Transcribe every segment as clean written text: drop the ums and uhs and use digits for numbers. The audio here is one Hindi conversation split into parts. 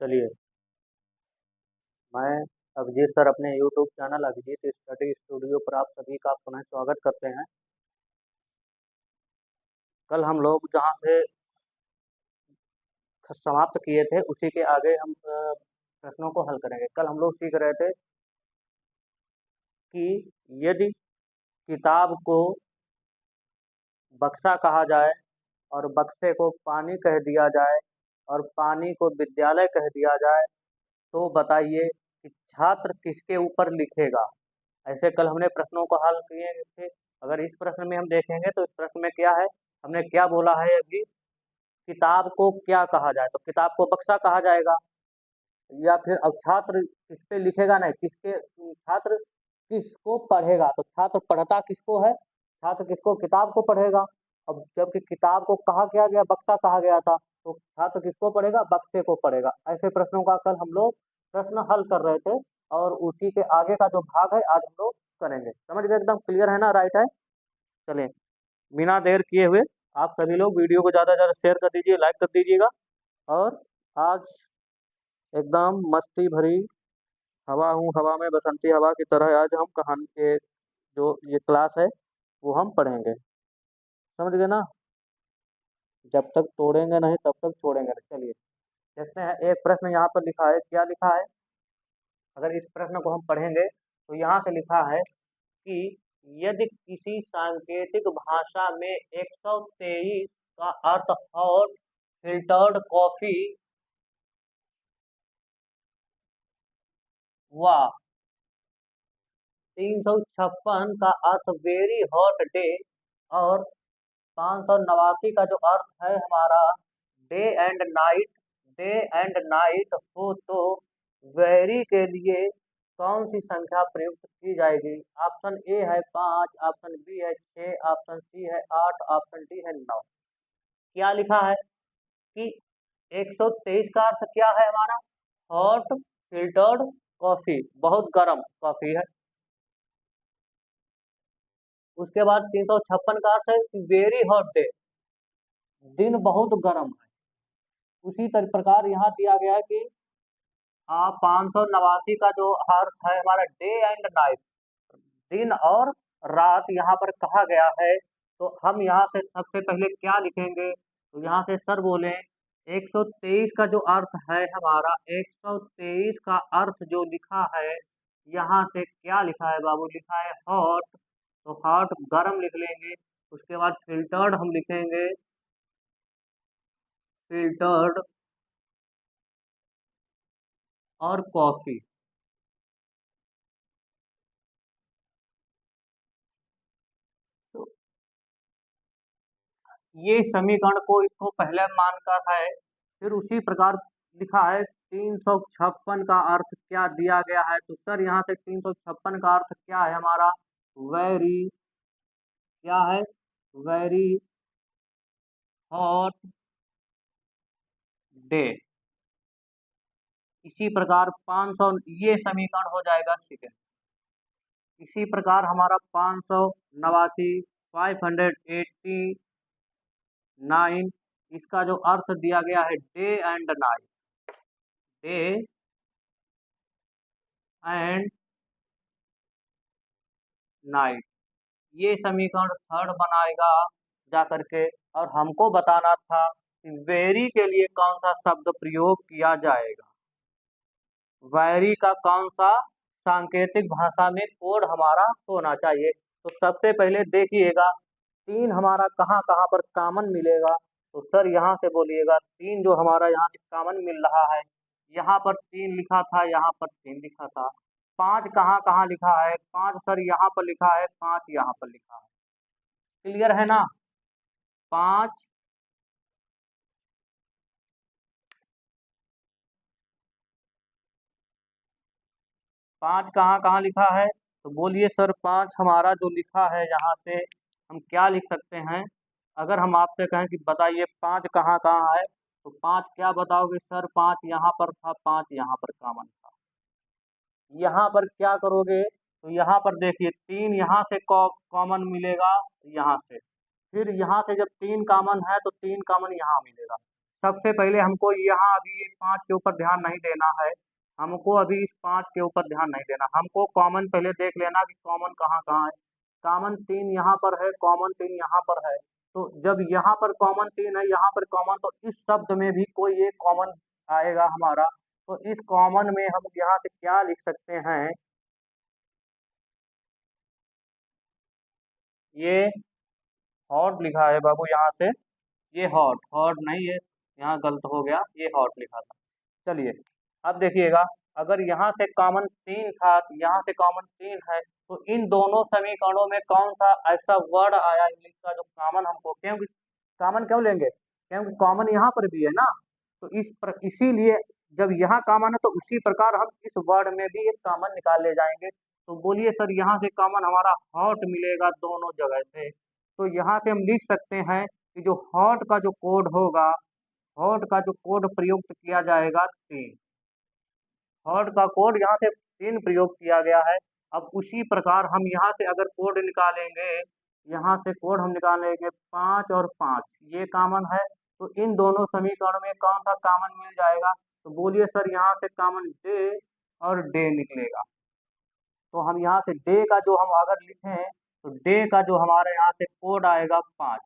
चलिए, मैं अभिजीत सर अपने YouTube channel Abhijeet study studio पर आप सभी का पुनः स्वागत करते हैं। कल हम लोग जहाँ से समाप्त किए थे उसी के आगे हम प्रश्नों को हल करेंगे। कल हम लोग सीख रहे थे कि यदि किताब को बक्सा कहा जाए और बक्से को पानी कह दिया जाए और पानी को विद्यालय कह दिया जाए, तो बताइए कि छात्र किसके ऊपर लिखेगा। ऐसे कल हमने प्रश्नों को हल किए थे। अगर इस प्रश्न में हम देखेंगे तो इस प्रश्न में क्या है, हमने क्या बोला है अभी, किताब को क्या कहा जाए, तो किताब को बक्सा कहा जाएगा। या फिर अब छात्र किस पे लिखेगा, नहीं किसके, छात्र किसको पढ़ेगा, तो छात्र पढ़ता किसको है, छात्र किसको, किताब को पढ़ेगा। अब जबकि किताब को कहा क्या गया, बक्सा कहा गया था, तो छात्र किसको पढ़ेगा, बक्से को पढ़ेगा। ऐसे प्रश्नों का कल हम लोग प्रश्न हल कर रहे थे और उसी के आगे का जो भाग है आज हम लोग करेंगे। समझ गए, एकदम क्लियर है ना, राइट है। चलें, बिना देर किए हुए आप सभी लोग वीडियो को ज़्यादा से ज़्यादा शेयर कर दीजिए, लाइक कर दीजिएगा। और आज एकदम मस्ती भरी हवा हूँ, हवा में बसंती हवा की तरह आज हम कहानी के जो ये क्लास है वो हम पढ़ेंगे। समझ गए ना, जब तक तोड़ेंगे नहीं तब तक छोड़ेंगे नहीं। चलिए देखते हैं, एक प्रश्न यहाँ पर लिखा है, क्या लिखा है। अगर इस प्रश्न को हम पढ़ेंगे तो यहाँ से लिखा है कि यदि किसी सांकेतिक भाषा में 123 का अर्थ हॉट फिल्टर्ड कॉफी व 356 का अर्थ वेरी हॉट डे और 589 का जो अर्थ है हमारा day and night, day and night हो, तो वेरी के लिए कौन सी संख्या प्रयुक्त की जाएगी। ऑप्शन ए है 5, ऑप्शन बी है 6, ऑप्शन सी है 8, ऑप्शन डी है 9। क्या लिखा है कि 123 का अर्थ क्या है हमारा, हॉट फिल्टर्ड कॉफी, बहुत गर्म कॉफी है। उसके बाद 356 का अर्थ है वेरी हॉट डे, दिन बहुत गर्म है। उसी प्रकार यहाँ दिया गया है कि 589 का जो अर्थ है हमारा डे एंड नाइट, दिन और रात यहाँ पर कहा गया है। तो हम यहाँ से सबसे पहले क्या लिखेंगे, तो यहाँ से सर बोले 123 का जो अर्थ है हमारा, 123 का अर्थ जो लिखा है यहाँ से क्या लिखा है बाबू, लिखा है हॉट, तो हॉट गर्म लिख लेंगे। उसके बाद फिल्टर्ड हम लिखेंगे, फिल्टर्ड और कॉफी। तो ये समीकरण को इसको पहले मानकर है, फिर उसी प्रकार लिखा है 356 का अर्थ क्या दिया गया है, तो सर यहाँ से 356 का अर्थ क्या है हमारा, वेरी, क्या है, वेरी हॉट डे। इसी प्रकार 500, ये समीकरण हो जाएगा सेकेंड। इसी प्रकार हमारा 589, 589, इसका जो अर्थ दिया गया है day and night, day and night, ये समीकरण थर्ड बनाएगा जा करके। और हमको बताना था कि वेरी के लिए कौन सा शब्द प्रयोग किया जाएगा, वेरी का कौन सा सांकेतिक भाषा में कोड हमारा होना चाहिए। तो सबसे पहले देखिएगा तीन हमारा कहाँ कहाँ पर कॉमन मिलेगा, तो सर यहाँ से बोलिएगा तीन जो हमारा यहाँ से कॉमन मिल रहा है, यहाँ पर 3 लिखा था, यहाँ पर 3 लिखा था। 5 कहाँ कहाँ लिखा है, 5 सर यहाँ पर लिखा है, 5 यहाँ पर लिखा है। क्लियर है ना, 5, 5 कहाँ कहाँ लिखा है, तो बोलिए सर 5 हमारा जो लिखा है यहाँ से हम क्या लिख सकते हैं। अगर हम आपसे कहें कि बताइए 5 कहाँ कहाँ है, तो 5 क्या बताओगे सर, 5 यहाँ पर था, 5 यहाँ पर कॉमन था। यहाँ पर क्या करोगे, तो यहाँ पर देखिए 3 यहाँ से कॉमन मिलेगा यहाँ से, फिर यहाँ से जब 3 कॉमन है तो 3 कॉमन यहाँ मिलेगा। सबसे पहले हमको यहाँ अभी ये 5 के ऊपर ध्यान नहीं देना है, हमको अभी इस 5 के ऊपर ध्यान नहीं देना, हमको कॉमन पहले देख लेना कि कॉमन कहाँ-कहाँ है। कॉमन 3 यहाँ पर है, कॉमन 3 यहाँ पर है, तो जब यहाँ पर कॉमन 3 है, यहाँ पर कॉमन, तो इस शब्द में भी कोई एक कॉमन आएगा हमारा, तो इस कॉमन में हम यहाँ से क्या लिख सकते हैं, ये हॉट लिखा है बाबू यहाँ से, ये हॉट हॉट नहीं है, यहाँ गलत हो गया, ये हॉट लिखा था। चलिए अब देखिएगा, अगर यहाँ से कॉमन 3 था, तो यहाँ से कॉमन 3 है, तो इन दोनों समीकरणों में कौन सा ऐसा वर्ड आया इंग्लिश का जो कॉमन हमको, क्योंकि कॉमन क्यों लेंगे, क्योंकि कॉमन यहाँ पर भी है ना, तो इसीलिए जब यहाँ कॉमन है तो उसी प्रकार हम इस वर्ड में भी एक कॉमन निकाल ले जाएंगे। तो बोलिए सर, यहाँ से कॉमन हमारा हॉट मिलेगा दोनों जगह से, तो यहाँ से हम लिख सकते हैं कि जो हॉट का जो कोड होगा, हॉट का जो कोड प्रयुक्त किया जाएगा 3, हॉट का कोड यहाँ से 3 प्रयोग किया गया है। अब उसी प्रकार हम यहाँ से अगर कोड निकालेंगे, यहाँ से कोड हम निकालेंगे 5 और 5, ये कॉमन है, तो इन दोनों समीकरण में कौन सा कॉमन मिल जाएगा, तो बोलिए सर यहाँ से कॉमन डे और डे निकलेगा, तो हम यहाँ से डे का जो हम अगर लिखें, तो डे का जो हमारे यहाँ से कोड आएगा 5,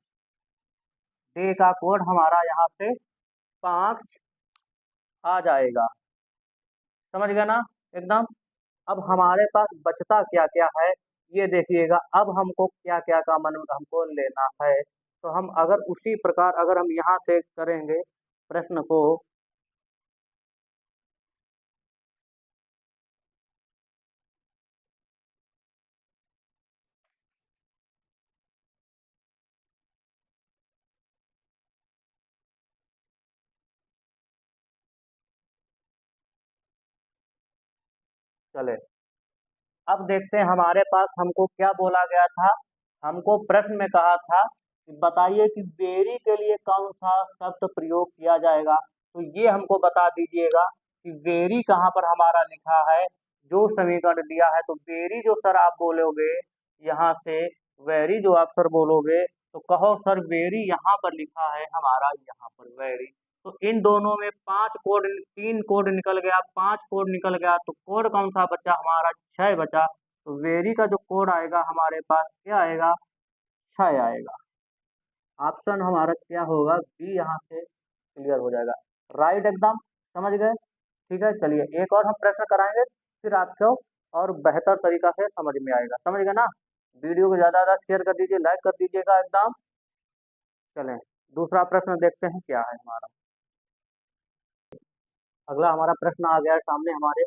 डे का कोड हमारा यहाँ से 5 आ जाएगा, समझ गए ना एकदम। अब हमारे पास बचता क्या क्या है, ये देखिएगा, अब हमको क्या क्या कॉमन हमको लेना है, तो हम अगर उसी प्रकार अगर हम यहाँ से करेंगे प्रश्न को, चले अब देखते हैं हमारे पास हमको क्या बोला गया था, हमको प्रश्न में कहा था कि बताइए कि वेरी के लिए कौन सा शब्द प्रयोग किया जाएगा, तो ये हमको बता दीजिएगा कि वेरी कहाँ पर हमारा लिखा है, जो समीकरण दिया है, तो वेरी जो सर आप बोलोगे यहाँ से, वेरी जो आप सर बोलोगे, तो कहो सर वेरी यहाँ पर लिखा है हमारा, यहाँ पर वेरी, तो इन दोनों में 5 कोड, 3 कोड निकल गया, 5 कोड निकल गया, तो कोड कौन सा बचा हमारा, 6 बचा, तो वेरी का जो कोड आएगा हमारे पास क्या आएगा, 6 आएगा। ऑप्शन हमारा क्या होगा, बी यहाँ से क्लियर हो जाएगा, राइट एकदम, समझ गए। ठीक है, चलिए एक और हम प्रश्न कराएंगे, फिर आपको और बेहतर तरीका से समझ में आएगा, समझ गए ना। वीडियो को ज़्यादा ज़्यादा शेयर कर दीजिए, लाइक कर दीजिएगा एकदम। चलें दूसरा प्रश्न देखते हैं क्या है हमारा, अगला हमारा प्रश्न आ गया है सामने हमारे,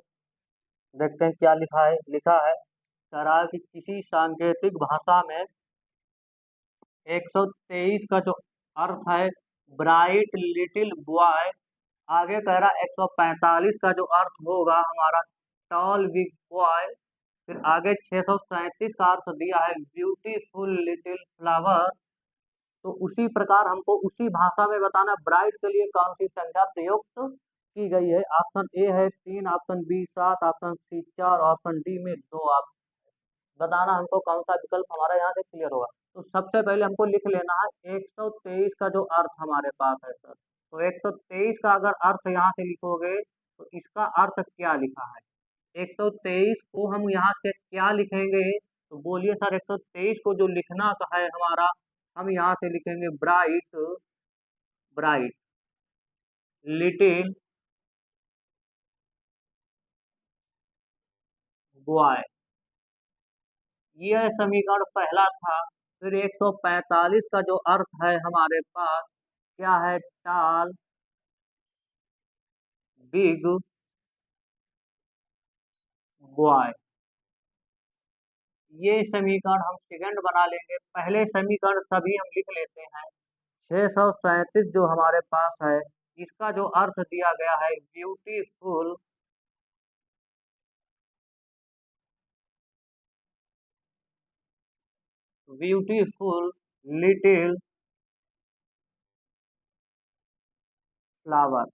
देखते हैं क्या लिखा है, लिखा है कह रहा है कि किसी सांकेतिक भाषा में 123 का जो अर्थ है ब्राइट लिटिल बॉय, आगे कह रहा 145 का जो अर्थ होगा हमारा टॉल बिग बॉय, फिर आगे 637 का अर्थ दिया है ब्यूटीफुल लिटिल फ्लावर, तो उसी प्रकार हमको उसी भाषा में बताना ब्राइट के लिए कौन सी संख्या प्रयुक्त की गई है। ऑप्शन ए है 3, option B 7, option C 4, option D में 2, आप बताना हमको कौन सा विकल्प हमारा यहाँ से क्लियर होगा। तो सबसे पहले हमको लिख लेना है 123 का जो अर्थ हमारे पास है सर, तो 123 का अगर अर्थ यहाँ से लिखोगे, तो इसका अर्थ क्या लिखा है, 123 को हम यहाँ से क्या लिखेंगे, तो बोलिए सर 123 को जो लिखना का है हमारा, हम यहाँ से लिखेंगे ब्राइट, ब्राइट लिटिल बॉय, यह समीकरण पहला था। फिर 145 का जो अर्थ है हमारे पास क्या है, टाल बिग बॉय, ये समीकरण हम सेकंड बना लेंगे, पहले समीकरण सभी हम लिख लेते हैं। 637 जो हमारे पास है, इसका जो अर्थ दिया गया है beautiful, beautiful little flower,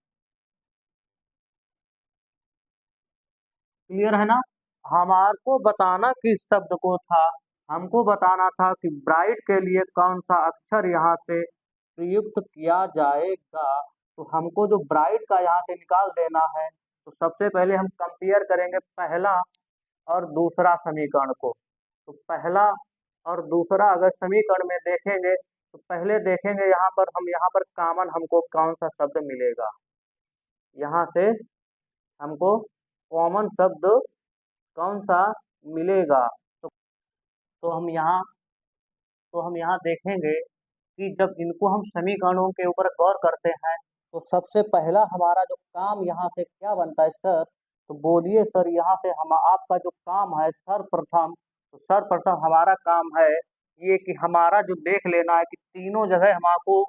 clear है ना। हमारे को बताना किस शब्द को था, हमको बताना था कि ब्राइट के लिए कौन सा अक्षर यहाँ से प्रयुक्त किया जाएगा, तो हमको जो ब्राइट का यहाँ से निकाल देना है, तो सबसे पहले हम कंपेयर करेंगे पहला और दूसरा समीकरण को। तो पहला और दूसरा अगर समीकरण में देखेंगे, तो पहले देखेंगे यहाँ पर कॉमन हमको कौन सा शब्द मिलेगा। यहाँ से हमको कॉमन शब्द कौन सा मिलेगा। तो हम यहाँ तो हम यहाँ देखेंगे कि जब इनको हम समीकरणों के ऊपर गौर करते हैं, तो सबसे पहला हमारा जो काम यहाँ से क्या बनता है सर। तो बोलिए सर, यहाँ से हम आपका जो काम है सर्वप्रथम, तो सर्वप्रथम हमारा काम है ये कि हमारा जो देख लेना है कि तीनों जगह हमको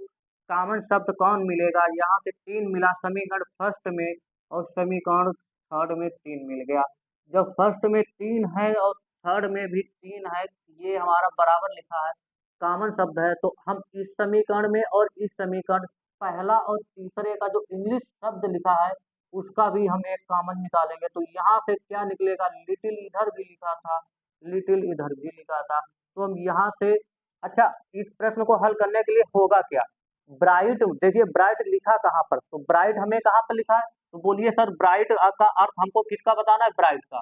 कॉमन शब्द कौन मिलेगा। यहाँ से 3 मिला समीकरण फर्स्ट में, और समीकरण थर्ड में 3 मिल गया। जब फर्स्ट में 3 है और थर्ड में भी 3 है, ये हमारा बराबर लिखा है, कॉमन शब्द है। तो हम इस समीकरण में और इस समीकरण पहला और तीसरे का जो इंग्लिश शब्द लिखा है उसका भी हम एक कॉमन निकालेंगे। तो यहाँ से क्या निकलेगा, लिटिल इधर भी लिखा था, लिटिल इधर भी लिखा था। तो हम यहाँ से, अच्छा, इस प्रश्न को हल करने के लिए होगा क्या, ब्राइट, देखिए ब्राइट लिखा कहाँ पर, तो ब्राइट हमें कहाँ पर लिखा है। तो बोलिए सर, ब्राइट का अर्थ हमको किसका बताना है, ब्राइट का।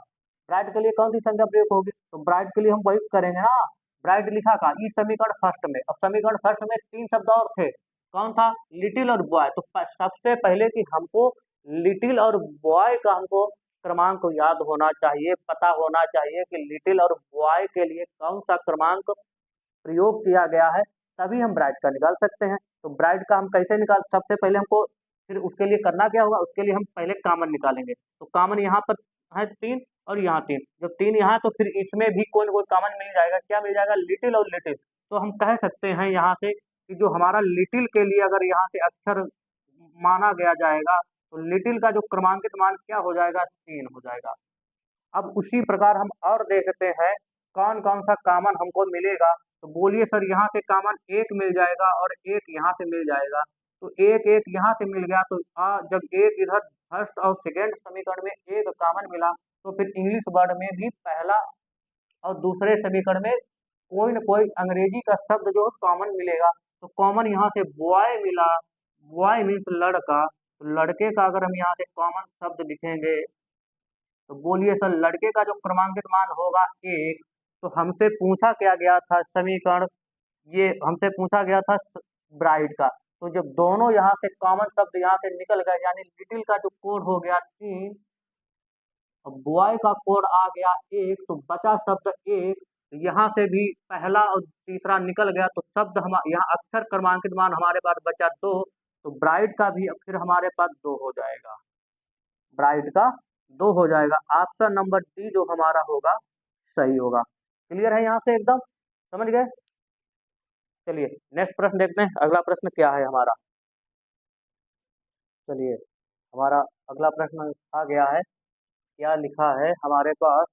ब्राइट के लिए कौन सी संज्ञा प्रयोग होगी, तो ब्राइट के लिए हम वही करेंगे ना, ब्राइट लिखा का इस समीकरण फर्स्ट में। और समीकरण फर्स्ट में 3 शब्द और थे, कौन था, लिटिल और बॉय। तो सबसे पहले कि हमको लिटिल और बॉय का हमको क्रमांक याद होना चाहिए, पता होना चाहिए कि लिटिल और बॉय के लिए कौन सा क्रमांक प्रयोग किया गया है, तभी हम ब्राइट का निकाल सकते हैं। तो ब्राइट का हम कैसे निकाल, सबसे पहले हमको फिर उसके लिए करना क्या होगा, उसके लिए हम पहले कॉमन निकालेंगे। तो कॉमन यहाँ पर है 3 और यहाँ 3, जब 3 यहाँ, तो फिर इसमें भी कोई ना कोई कॉमन मिल जाएगा, क्या मिल जाएगा, लिटिल और लिटिल। तो हम कह सकते हैं यहाँ से कि जो हमारा लिटिल के लिए अगर यहाँ से अक्षर माना गया जाएगा, तो लिटिल का जो क्रमांकित मान क्या हो जाएगा, 3 हो जाएगा। अब उसी प्रकार हम और देखते हैं कौन कौन सा कॉमन हमको मिलेगा। तो बोलिए सर, यहाँ से कॉमन 1 मिल जाएगा और 1 यहाँ से मिल जाएगा। तो 1 यहाँ से मिल गया, तो जब 1 इधर फर्स्ट और सेकेंड समीकरण में 1 कॉमन मिला, तो फिर इंग्लिश वर्ड में भी पहला और दूसरे समीकरण में कोई न कोई अंग्रेजी का शब्द जो कॉमन मिलेगा। तो कॉमन यहाँ से बॉय मिला, बॉय मीन्स लड़का। तो लड़के का अगर हम यहाँ से कॉमन शब्द लिखेंगे, तो बोलिए सर, लड़के का जो क्रमांकित मान होगा 1। तो हमसे पूछा क्या गया था समीकरण, ये हमसे पूछा गया था ब्राइट का। तो जब दोनों यहाँ से कॉमन शब्द यहाँ से निकल गए, यानी लिटिल का जो कोड हो गया 3 और बॉय का कोड आ गया 1, तो बचा शब्द 1। यहाँ से भी पहला और तीसरा निकल गया, तो शब्द हम यहाँ अक्षर क्रमांकित मान हमारे पास बचा 2। तो ब्राइट का भी फिर हमारे पास 2 हो जाएगा, ब्राइट का 2 हो जाएगा। ऑप्शन नंबर डी जो हमारा होगा सही होगा। क्लियर है यहाँ से एकदम, समझ गए। चलिए नेक्स्ट प्रश्न देखते हैं, अगला प्रश्न क्या है हमारा। चलिए, हमारा अगला प्रश्न आ गया है, क्या लिखा है हमारे पास,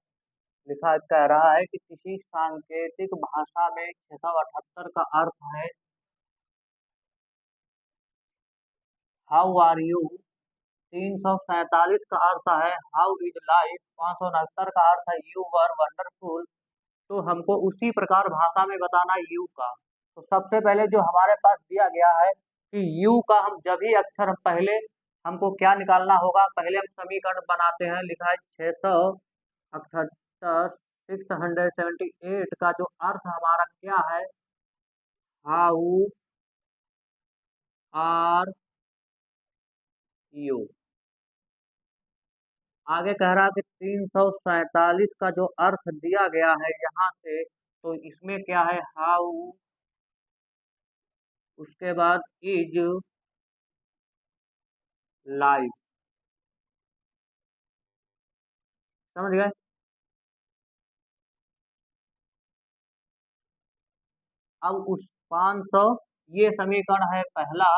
लिखा कह रहा है कि किसी सांकेतिक भाषा में 678 का अर्थ है हाउ आर यू, 347 का अर्थ है हाउ इज लाइफ, 569 का अर्थ है यू वर वंडरफुल। तो हमको उसी प्रकार भाषा में बताना है यू का। तो सबसे पहले जो हमारे पास दिया गया है कि यू का हम जब भी अक्षर पहले हमको क्या निकालना होगा, पहले हम समीकरण बनाते हैं, लिखा है 678, 678 का जो अर्थ हमारा क्या है, हाउ आर यू। आगे कह रहा कि 347 का जो अर्थ दिया गया है यहाँ से, तो इसमें क्या है, हाउ, उसके बाद इज लाइफ, समझ गए। अब उस 500, ये समीकरण है पहला,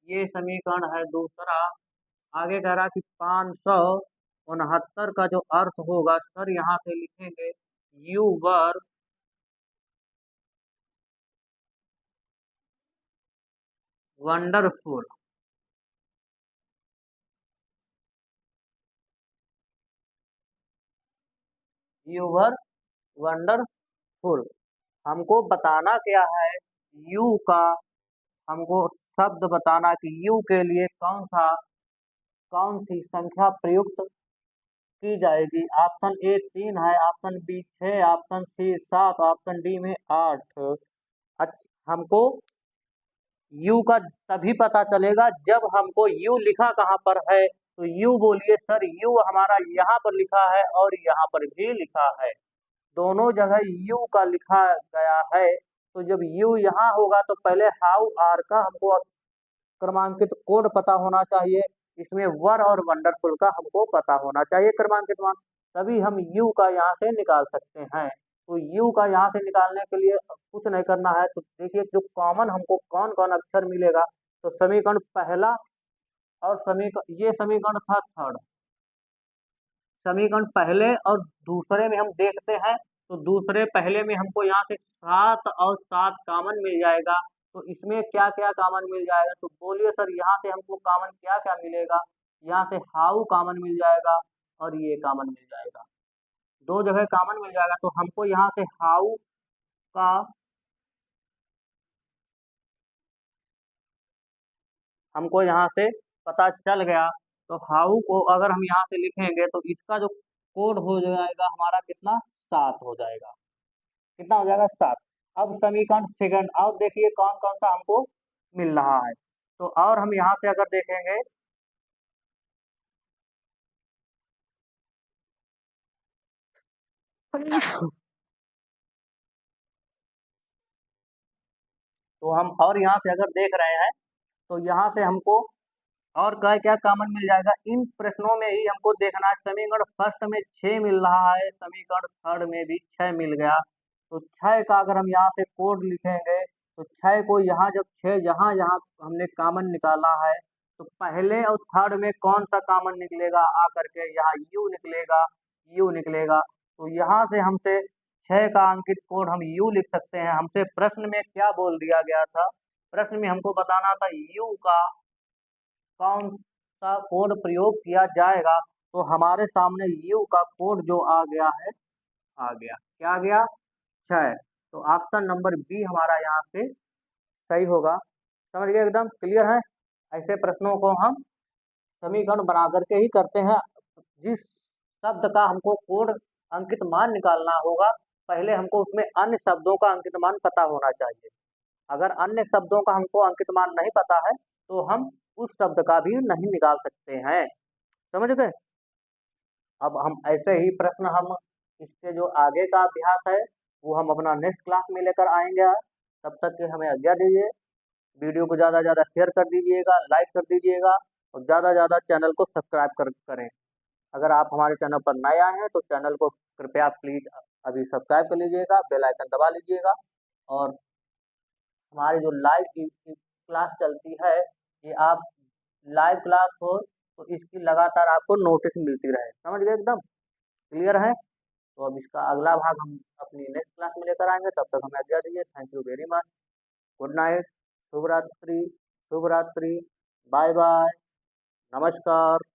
ये समीकरण है दूसरा। आगे कह रहा कि 569 का जो अर्थ होगा सर, यहाँ से लिखेंगे you were wonderful, you were wonderful. हमको बताना क्या है, यू का हमको शब्द बताना कि यू के लिए कौन सी संख्या प्रयुक्त की जाएगी। ऑप्शन ए 3 है, option B 6, option C 7, option D में 8। हमको यू का तभी पता चलेगा जब हमको यू लिखा कहाँ पर है। तो यू बोलिए सर, यू हमारा यहाँ पर लिखा है और यहाँ पर भी लिखा है, दोनों जगह यू का लिखा गया है। तो जब यू यहाँ होगा तो पहले हाउ आर का हमको क्रमांकित कोड पता होना चाहिए। इसमें वर और वंडरफुल का हमको पता होना चाहिए क्रमांकित मान, तभी हम यू का यहाँ से निकाल सकते हैं। तो यू का यहाँ से निकालने के लिए कुछ नहीं करना है। तो देखिए जो कॉमन हमको कौन कौन अक्षर मिलेगा। तो समीकरण पहला और ये समीकरण था थर्ड। समीकरण पहले और दूसरे में हम देखते हैं तो दूसरे पहले में हमको यहाँ से 7 और 7 कॉमन मिल जाएगा। तो इसमें क्या क्या कॉमन मिल जाएगा, तो बोलिए सर यहाँ से हमको कॉमन क्या क्या मिलेगा। यहाँ से हाउ कॉमन मिल जाएगा और ये कॉमन मिल जाएगा, दो जगह कॉमन मिल जाएगा। तो हमको यहाँ से हाउ का हमको यहाँ से पता चल गया। तो हाउ को अगर हम यहाँ से लिखेंगे तो इसका जो कोड हो जाएगा हमारा कितना, 7 हो जाएगा। कितना हो जाएगा, 7। अब समीकरण सेकंड, अब देखिए कौन कौन सा हमको मिल रहा है। तो और हम यहाँ से अगर देखेंगे तो हम और यहाँ से अगर देख रहे हैं तो यहाँ से हमको और क्या क्या कॉमन मिल जाएगा। इन प्रश्नों में ही हमको देखना है। समीकरण फर्स्ट में 6 मिल रहा है, समीकरण थर्ड में भी 6 मिल गया। तो 6 का अगर हम यहाँ से कोड लिखेंगे तो 6 को यहाँ जब 6 यहाँ यहाँ हमने कॉमन निकाला है तो पहले और थर्ड में कौन सा कॉमन निकलेगा, आ करके यहाँ यू निकलेगा, यू निकलेगा। तो यहाँ से हमसे 6 का अंकित कोड हम यू लिख सकते हैं। हमसे प्रश्न में क्या बोल दिया गया था, प्रश्न में हमको बताना था यू का कौन सा कोड प्रयोग किया जाएगा। तो हमारे सामने यू का कोड जो आ गया है, आ गया, क्या आ गया, 6। तो ऑप्शन नंबर बी हमारा यहाँ से सही होगा। समझ गए, एकदम क्लियर है। ऐसे प्रश्नों को हम समीकरण बना करके ही करते हैं। जिस शब्द का हमको कोड अंकित मान निकालना होगा, पहले हमको उसमें अन्य शब्दों का अंकित मान पता होना चाहिए। अगर अन्य शब्दों का हमको अंकित मान नहीं पता है तो हम उस शब्द का भी नहीं निकाल सकते हैं। समझ गए। अब हम ऐसे ही प्रश्न हम इसके जो आगे का अभ्यास है वो हम अपना नेक्स्ट क्लास में लेकर आएंगे। तब तक के हमें आज्ञा दीजिए। वीडियो को ज़्यादा से ज़्यादा शेयर कर दीजिएगा, लाइक कर दीजिएगा और ज़्यादा से ज़्यादा चैनल को सब्सक्राइब करें। अगर आप हमारे चैनल पर नए आए हैं तो चैनल को कृपया प्लीज़ अभी सब्सक्राइब कर लीजिएगा, बेल आइकन दबा लीजिएगा। और हमारी जो लाइव की क्लास चलती है, ये आप लाइव क्लास हो तो इसकी लगातार आपको नोटिस मिलती रहे। समझ गए, एकदम क्लियर है। तो अब इसका अगला भाग हम अपनी नेक्स्ट क्लास में लेकर आएंगे। तब तक हमें आज्ञा दीजिए। Thank you very much. Good night, शुभ रात्रि, शुभ रात्रि, बाय बाय, नमस्कार।